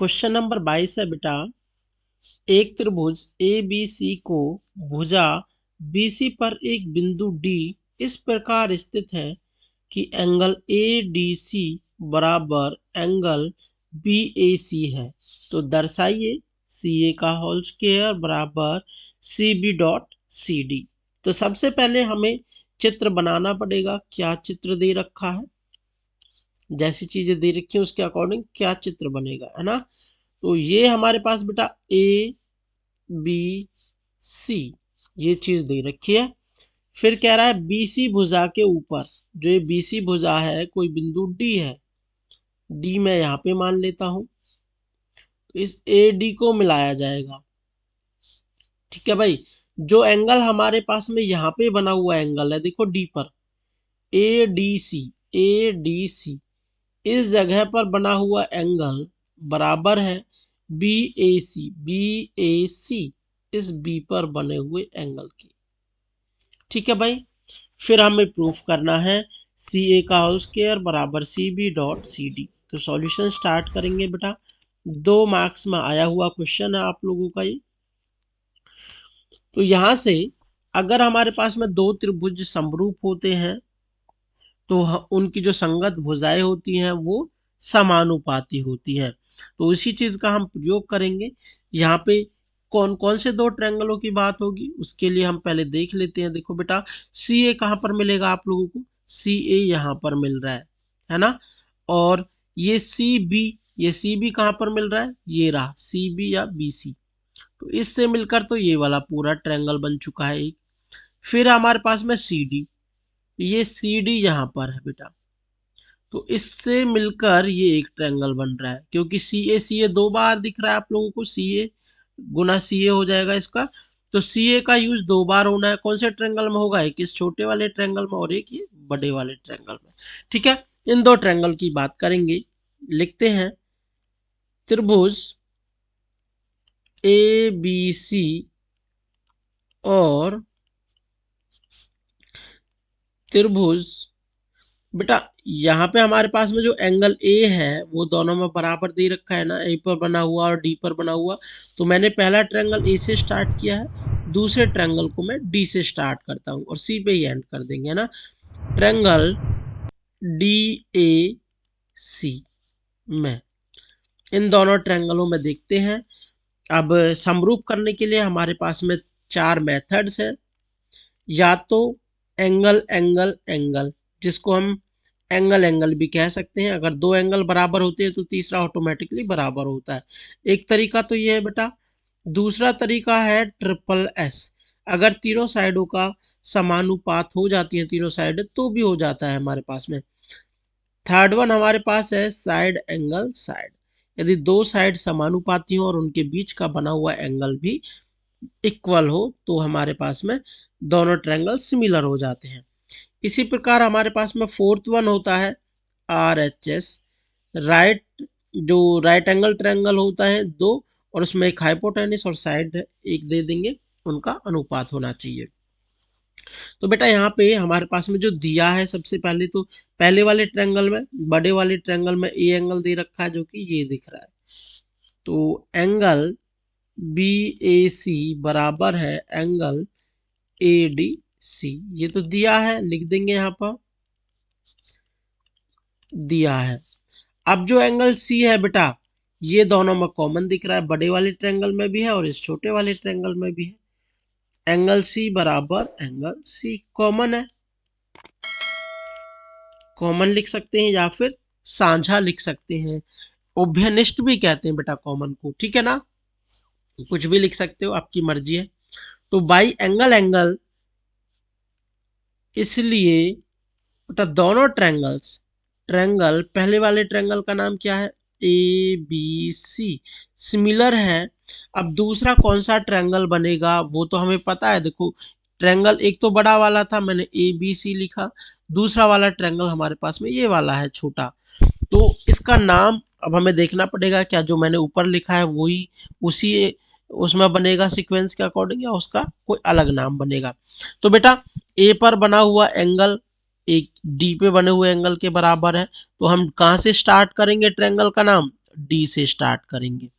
Question number 22 है बेटा, एक त्रिभुज ABC को भुजा BC पर एक बिंदु D इस प्रकार स्थित है कि एंगल ADC बराबर एंगल BAC है, तो दर्शाइए CA का होल स्क्वायर बराबर CB डॉट CD। तो सबसे पहले हमें चित्र बनाना पड़ेगा। क्या चित्र दे रखा है, जैसी चीजें दे रखी है उसके अकॉर्डिंग क्या चित्र बनेगा, है ना। तो ये हमारे पास बेटा ABC ये चीज दे रखी है। फिर कह रहा है BC भुजा के ऊपर, जो ये BC भुजा है कोई बिंदु D है, D मैं यहाँ पे मान लेता हूं, तो इस AD को मिलाया जाएगा। ठीक है भाई, जो एंगल हमारे पास में यहाँ पे बना हुआ एंगल है देखो D पर, ADC इस जगह पर बना हुआ एंगल बराबर है BAC इस B पर बने हुए एंगल की। ठीक है भाई, फिर हमें प्रूफ करना है CA का होल स्क्वायर बराबर CB डॉट CD। तो सॉल्यूशन स्टार्ट करेंगे बेटा, 2 मार्क्स में आया हुआ क्वेश्चन है आप लोगों का ये। तो यहां से अगर हमारे पास में दो त्रिभुज समरूप होते हैं तो उनकी जो संगत भुजाएं होती हैं वो समानुपाती होती हैं। तो इसी चीज का हम प्रयोग करेंगे। यहाँ पे कौन कौन से दो ट्रायंगलों की बात होगी उसके लिए हम पहले देख लेते हैं। देखो बेटा, CA कहाँ पर मिलेगा आप लोगों को, CA यहाँ पर मिल रहा है ना। और ये CB कहाँ पर मिल रहा है, ये रहा CB या BC। तो इससे मिलकर तो ये वाला पूरा ट्रायंगल बन चुका है एक। फिर हमारे पास में CD, ये CD यहाँ पर है बेटा, तो इससे मिलकर ये एक ट्रायंगल बन रहा है, क्योंकि CA दो बार दिख रहा है आप लोगों को, CA गुना CA हो जाएगा इसका। तो CA का यूज दो बार होना है, कौन से ट्रायंगल में होगा, एक इस छोटे वाले ट्रायंगल में और एक ये बड़े वाले ट्रायंगल में। ठीक है, इन दो ट्रायंगल की बात करेंगे। लिखते हैं त्रिभुज ABC और त्रिभुज, बेटा यहाँ पे हमारे पास में जो एंगल A है वो दोनों में बराबर दे रखा है ना, A पर बना हुआ और D पर बना हुआ। तो मैंने पहला ट्रायंगल A से स्टार्ट किया है, दूसरे ट्रायंगल को मैं D से स्टार्ट करता हूँ और C पे ही एंड कर देंगे ना। ट्रायंगल DAC में इन दोनों ट्रायंगलों में देखते हैं। अब समरूप करने के लिए हमारे पास में 4 मेथड्स है। या तो एंगल एंगल एंगल, जिसको हम एंगल भी कह सकते हैं। अगर दो एंगल बराबर होते हैं तो तीसरा ऑटोमेटिकली बराबर होता है। एक तरीका तो ये है बेटा। दूसरा तरीका है ट्रिपल S, अगर तीनों साइडों का समानुपात हो जाती है तीनों साइड तो भी हो जाता है हमारे पास में। थर्ड वन हमारे पास है साइड एंगल साइड, यदि दो साइड समानुपाती हो और उनके बीच का बना हुआ एंगल भी इक्वल हो तो हमारे पास में दोनों ट्रायंगल सिमिलर हो जाते हैं। इसी प्रकार हमारे पास में फोर्थ वन होता है RHS, जो राइट एंगल ट्रायंगल होता है दो, और उसमें एक हाइपोटेनस और साइड एक दे देंगे, उनका अनुपात होना चाहिए। तो बेटा यहाँ पे हमारे पास में जो दिया है, सबसे पहले तो पहले वाले ट्रायंगल में, बड़े वाले ट्रायंगल में A एंगल दे रखा है जो कि ये दिख रहा है। तो एंगल BAC बराबर है एंगल ADC, ये तो दिया है, लिख देंगे यहाँ पर दिया है। अब जो एंगल C है बेटा, ये दोनों में कॉमन दिख रहा है, बड़े वाले ट्रायंगल में भी है और इस छोटे वाले ट्रायंगल में भी है। एंगल C बराबर एंगल C कॉमन है, कॉमन लिख सकते हैं या फिर साझा लिख सकते हैं, उभयनिष्ठ भी कहते हैं बेटा कॉमन को। ठीक है ना, कुछ भी लिख सकते हो, आपकी मर्जी है। तो बाई एंगल एंगल, इसलिए बेटा दोनों ट्रायंगल पहले वाले ट्रायंगल का नाम क्या है, ABC, सिमिलर है। अब दूसरा कौन सा ट्रायंगल बनेगा वो तो हमें पता है। देखो ट्रायंगल एक तो बड़ा वाला था, मैंने ABC लिखा, दूसरा वाला ट्रायंगल हमारे पास में ये वाला है छोटा। तो इसका नाम अब हमें देखना पड़ेगा, क्या जो मैंने ऊपर लिखा है वही उसी उसमें बनेगा सीक्वेंस के अकॉर्डिंग, या उसका कोई अलग नाम बनेगा। तो बेटा A पर बना हुआ एंगल एक D पे बने हुए एंगल के बराबर है, तो हम कहां से स्टार्ट करेंगे ट्रायंगल का नाम, डी से स्टार्ट करेंगे।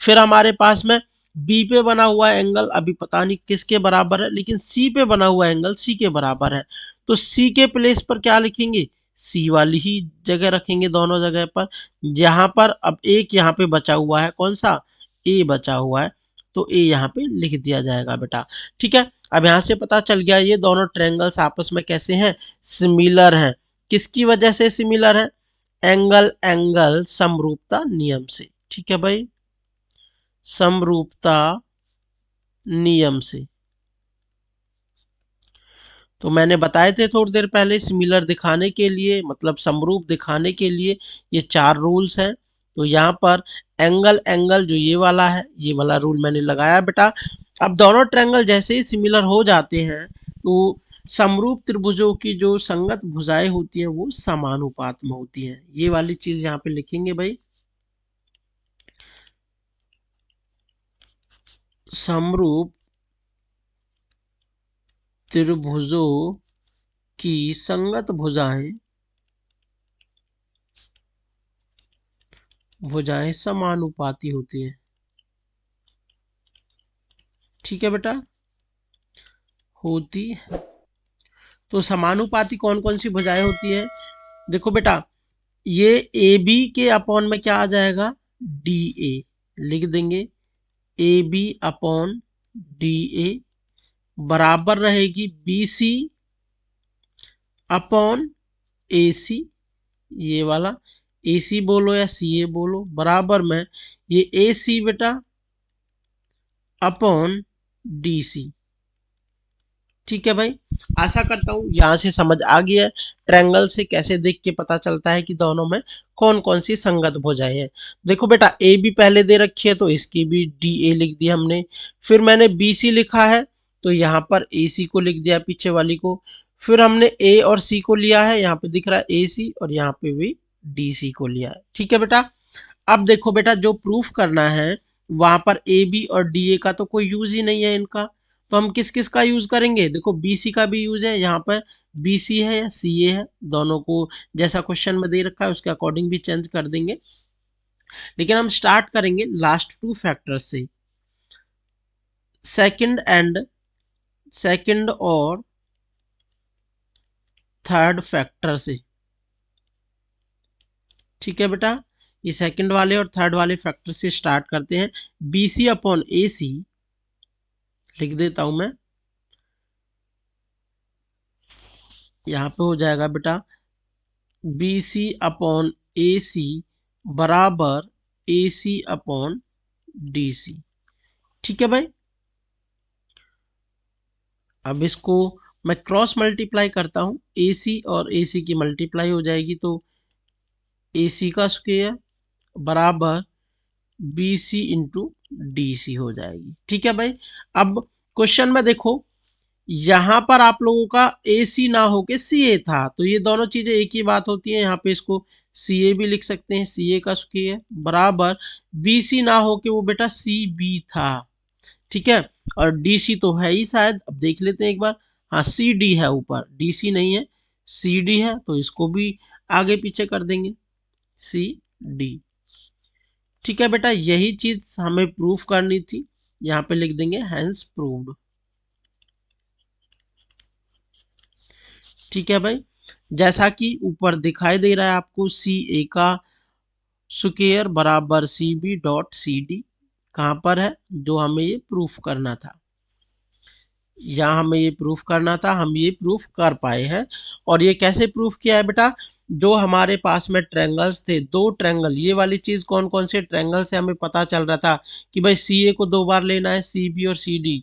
फिर हमारे पास में बी पे बना हुआ एंगल अभी पता नहीं किसके बराबर है, लेकिन सी पे बना हुआ एंगल सी के बराबर है, तो सी के प्लेस पर क्या लिखेंगे, सी वाली ही जगह रखेंगे दोनों जगह पर। यहाँ पर अब एक यहाँ पे बचा हुआ है, कौन सा, ए बचा हुआ है, तो ए यहाँ पे लिख दिया जाएगा बेटा। ठीक है, अब यहाँ से पता चल गया ये दोनों ट्रायंगल्स आपस में कैसे हैं, सिमिलर हैं। किसकी वजह से सिमिलर है, एंगल एंगल समरूपता नियम से। ठीक है भाई, समरूपता नियम से। तो मैंने बताए थे थोड़ी देर पहले, सिमिलर दिखाने के लिए मतलब समरूप दिखाने के लिए ये 4 रूल्स हैं। तो यहाँ पर एंगल एंगल जो ये वाला है, ये वाला रूल मैंने लगाया बेटा। अब दोनों ट्रायंगल जैसे ही सिमिलर हो जाते हैं तो समरूप त्रिभुजों की जो संगत भुजाएं होती हैं वो समानुपात में होती हैं। ये वाली चीज यहाँ पे लिखेंगे भाई, समरूप त्रिभुजों की संगत भुजाएं समानुपाती होती हैं। ठीक है बेटा, होती है। तो समानुपाती कौन कौन सी भुजाएं होती है, देखो बेटा, ये ए बी के अपॉन में क्या आ जाएगा, डी ए लिख देंगे, A B upon D A बराबर रहेगी बी सी अपॉन ए सी, ये वाला ए सी बोलो या सी ए बोलो, बराबर में ये ए सी बेटा अपॉन डी सी। ठीक है भाई, आशा करता हूं यहां से समझ आ गया है ट्रायंगल से कैसे देख के पता चलता है कि दोनों में कौन कौन सी संगत भुजाएं हैं। देखो बेटा, ए बी पहले दे रखी है तो इसकी भी डी ए लिख दिया हमने, फिर मैंने बी सी लिखा है तो यहाँ पर ए सी को लिख दिया पीछे वाली को, फिर हमने ए और सी को लिया है, यहाँ पे दिख रहा है ए सी, और यहाँ पे भी डी सी को लिया है। ठीक है बेटा, अब देखो बेटा, जो प्रूफ करना है वहां पर ए बी और डी ए का तो कोई यूज ही नहीं है इनका, तो हम किस किस का यूज करेंगे, देखो बी सी का भी यूज है, यहाँ पर बी सी है या सी ए है, दोनों को जैसा क्वेश्चन में दे रखा है उसके अकॉर्डिंग भी चेंज कर देंगे। लेकिन हम स्टार्ट करेंगे लास्ट 2 फैक्टर से, सेकंड और थर्ड फैक्टर से। ठीक है बेटा, ये सेकंड वाले और थर्ड वाले फैक्टर से स्टार्ट करते हैं। बी सी अपॉन ए सी लिख देता हूं मैं, यहां पे हो जाएगा बेटा बी सी अपॉन ए सी बराबर ए सी अपॉन डी सी। ठीक है भाई, अब इसको मैं क्रॉस मल्टीप्लाई करता हूं, ए सी और ए सी की मल्टीप्लाई हो जाएगी तो ए सी का स्क्वायर बराबर B C into D C हो जाएगी। ठीक है भाई, अब क्वेश्चन में देखो यहां पर आप लोगों का ए सी ना होके सी ए था, तो ये दोनों चीजें एक ही बात होती है, यहाँ पे इसको सी ए भी लिख सकते हैं, सी ए का स्क्वायर बराबर बी सी ना होके वो बेटा सी बी था। ठीक है, और डी सी तो है ही शायद, अब देख लेते हैं एक बार, हाँ सी डी है ऊपर, डी सी नहीं है, सी डी है, तो इसको भी आगे पीछे कर देंगे सी डी। ठीक है बेटा, यही चीज हमें प्रूफ करनी थी, यहाँ पे लिख देंगे हैंस प्रूव्ड। ठीक है भाई, जैसा कि ऊपर दिखाई दे रहा है आपको, सी ए का स्क्वायर बराबर C B dot C D कहां पर है, जो हमें ये प्रूफ करना था, यहाँ हमें ये प्रूफ करना था, हम ये प्रूफ कर पाए हैं। और ये कैसे प्रूफ किया है बेटा, जो हमारे पास में ट्रायंगल्स थे, 2 ट्रायंगल, ये वाली चीज कौन कौन से ट्रायंगल से हमें पता चल रहा था कि भाई सी ए को 2 बार लेना है, सी बी और सी डी,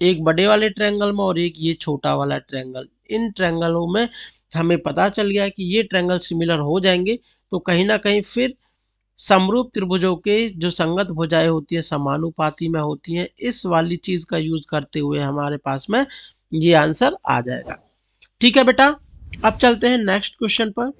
एक बड़े वाले ट्रायंगल में और एक ये छोटा वाला ट्रायंगल, इन ट्रायंगलों में हमें पता चल गया कि ये ट्रायंगल सिमिलर हो जाएंगे, तो कहीं ना कहीं फिर समरूप त्रिभुजों के जो संगत भुजाएं होती है समानुपाती में होती हैं, इस वाली चीज का यूज करते हुए हमारे पास में ये आंसर आ जाएगा। ठीक है बेटा, अब चलते हैं नेक्स्ट क्वेश्चन पर।